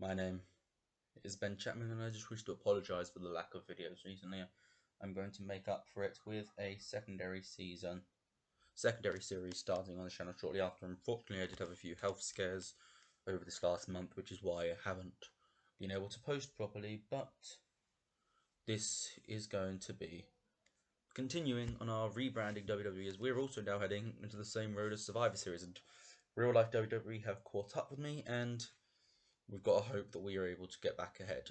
My name is Ben Chapman, and I just wish to apologise for the lack of videos recently. I'm going to make up for it with a secondary series starting on the channel shortly after. Unfortunately, I did have a few health scares over this last month, which is why I haven't been able to post properly, but this is going to be continuing on our rebranding WWE, as we're also now heading into the same road as Survivor Series, and real life WWE have caught up with me, and we've got to hope that we are able to get back ahead.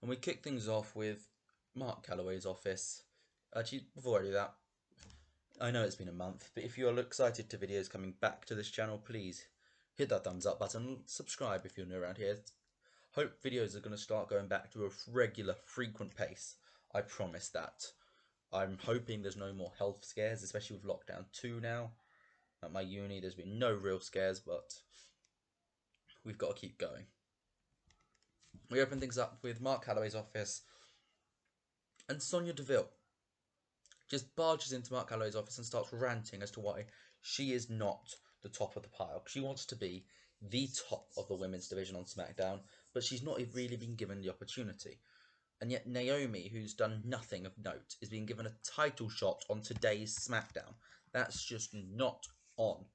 And we kick things off with Mark Calloway's office. Actually, before I do that, I know it's been a month, but if you're excited to videos coming back to this channel, please hit that thumbs up button, subscribe if you're new around here. Hope videos are going to start going back to a regular, frequent pace. I promise that. I'm hoping there's no more health scares, especially with lockdown 2 now. At my uni, there's been no real scares, but we've got to keep going. We open things up with Mark Calloway's office, and Sonya Deville just barges into Mark Calloway's office and starts ranting as to why she is not the top of the pile. She wants to be the top of the women's division on SmackDown, but she's not really been given the opportunity. And yet Naomi, who's done nothing of note, is being given a title shot on today's SmackDown. That's just not on.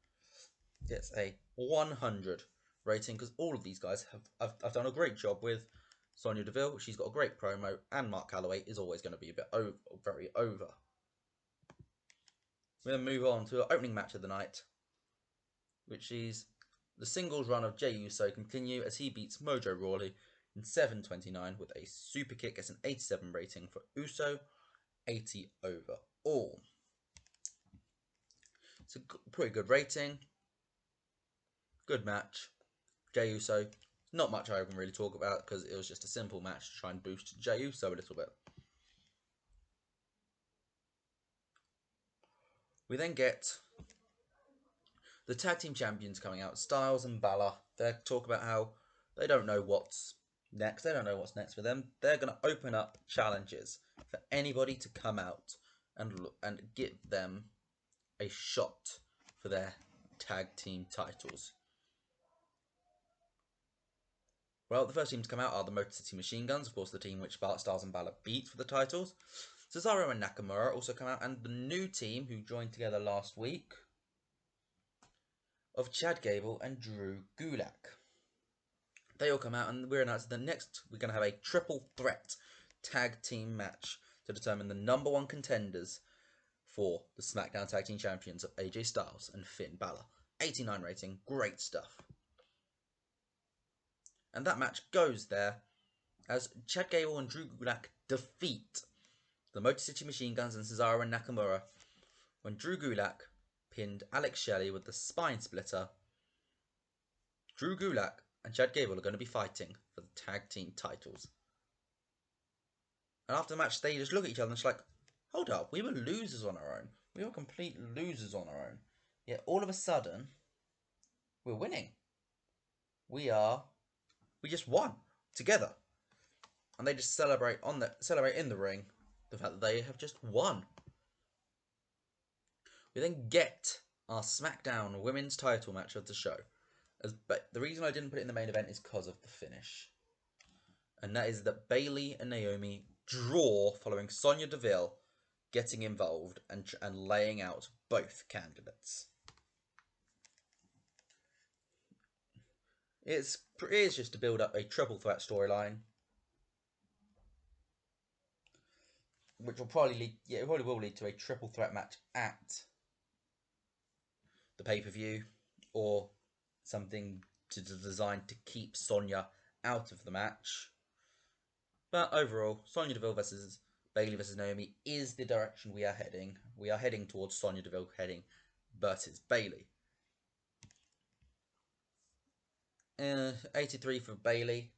It's a 100 rating, because all of these guys have done a great job with Sonya Deville. She's got a great promo, and Mark Calloway is always going to be a bit very over. We then move on to our opening match of the night, which is the singles run of Jey Uso continue as he beats Mojo Rawley in 7:29 with a super kick. It's an 87 rating for Uso, 80 overall. It's a pretty good rating. Good match. Jey Uso, not much I can really talk about because it was just a simple match to try and boost Jey Uso a little bit. We then get the tag team champions coming out, Styles and Balor. They talk about how they don't know what's next. They don't know what's next for them. They're going to open up challenges for anybody to come out and give them a shot for their tag team titles. Well, the first team to come out are the Motor City Machine Guns, of course, the team which Styles and Balor beat for the titles. Cesaro and Nakamura also come out, and the new team who joined together last week of Chad Gable and Drew Gulak. They all come out, and we're announced that next we're going to have a triple threat tag team match to determine the number one contenders for the SmackDown Tag Team Champions of AJ Styles and Finn Balor. 89 rating, great stuff. And that match goes there as Chad Gable and Drew Gulak defeat the Motor City Machine Guns and Cesaro and Nakamura when Drew Gulak pinned Alex Shelley with the spine splitter. Drew Gulak and Chad Gable are going to be fighting for the tag team titles. And after the match, they just look at each other and it's like, hold up, we were losers on our own. We were complete losers on our own. Yet all of a sudden, we're winning. We just won together. And they just celebrate in the ring the fact that they have just won. We then get our SmackDown Women's title match of the show. But the reason I didn't put it in the main event is because of the finish. And that is that Bayley and Naomi draw following Sonya Deville getting involved and laying out both candidates. It is just to build up a triple threat storyline, which will probably will lead to a triple threat match at the pay-per-view, or something designed to keep Sonya out of the match. But overall, Sonya Deville versus Bayley versus Naomi is the direction we are heading. We are heading towards Sonya Deville versus Bayley. 83 for Bayley,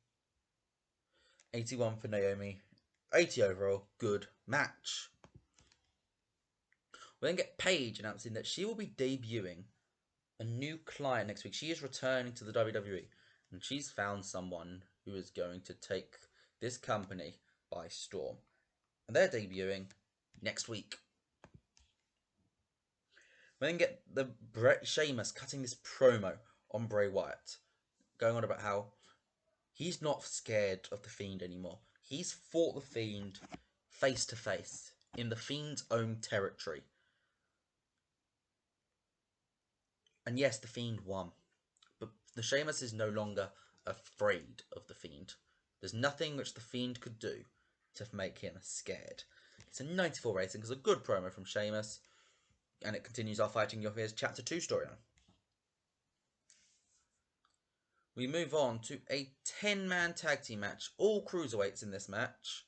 81 for Naomi, 80 overall. Good match. We then get Paige announcing that she will be debuting a new client next week. She is returning to the WWE, and she's found someone who is going to take this company by storm. And they're debuting next week. We then get the Sheamus cutting this promo on Bray Wyatt, going on about how He's not scared of the Fiend anymore. He's fought the Fiend face to face in the Fiend's own territory. And yes, the Fiend won. But the Sheamus is no longer afraid of the Fiend. There's nothing which the Fiend could do to make him scared. It's a 94 rating because a good promo from Sheamus. And it continues our Fighting Your Fears Chapter 2 storyline. We move on to a 10-man tag team match. All cruiserweights in this match.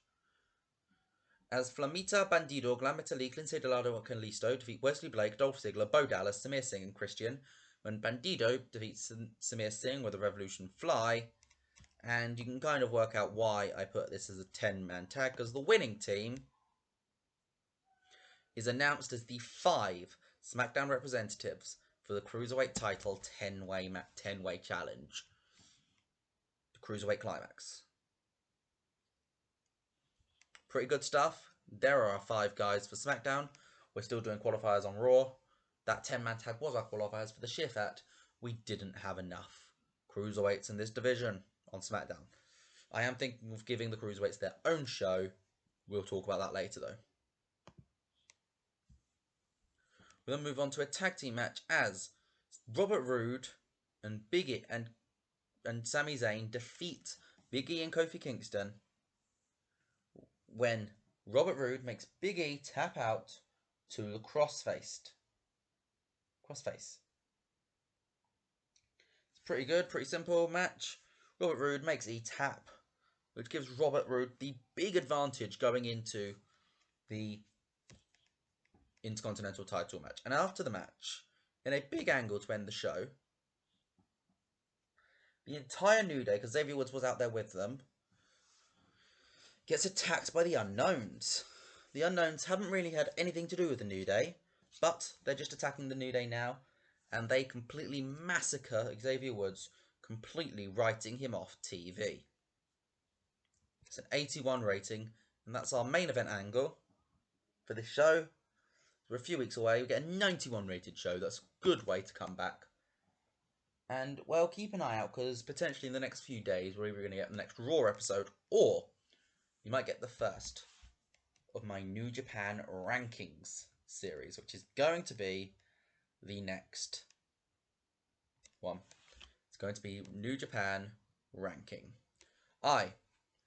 As Flamita, Bandido, Gran Metalik, Lince Dorado, and Kalisto defeat Wesley Blake, Dolph Ziggler, Bo Dallas, Samir Singh, and Christian. When Bandido defeats Samir Singh with a Revolution Fly. And you can kind of work out why I put this as a 10-man tag, because the winning team is announced as the 5 SmackDown representatives for the Cruiserweight title 10-way challenge. The Cruiserweight Climax. Pretty good stuff. There are our 5 guys for SmackDown. We're still doing qualifiers on Raw. That 10-man tag was our qualifiers for the sheer fact we didn't have enough Cruiserweights in this division on SmackDown. I am thinking of giving the Cruiserweights their own show. We'll talk about that later though. We'll then move on to a tag team match as Robert Roode and Big E and Sami Zayn defeat Big E and Kofi Kingston when Robert Roode makes Big E tap out to the crossface. It's pretty good, pretty simple match. Robert Roode makes E tap, which gives Robert Roode the big advantage going into the Intercontinental title match. And after the match, in a big angle to end the show, the entire New Day, because Xavier Woods was out there with them, gets attacked by the Unknowns. The Unknowns haven't really had anything to do with the New Day, but they're just attacking the New Day now, and they completely massacre Xavier Woods, completely writing him off TV. It's an 81 rating, and that's our main event angle for this show. We're a few weeks away. We get a 91 rated show. That's a good way to come back. And, well, keep an eye out, because potentially in the next few days, we're either going to get the next Raw episode, or you might get the first of my New Japan Rankings series, which is going to be the next one. It's going to be New Japan Ranking. I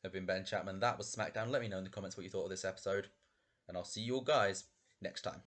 have been Ben Chapman. That was SmackDown. Let me know in the comments what you thought of this episode, and I'll see you all guys next time.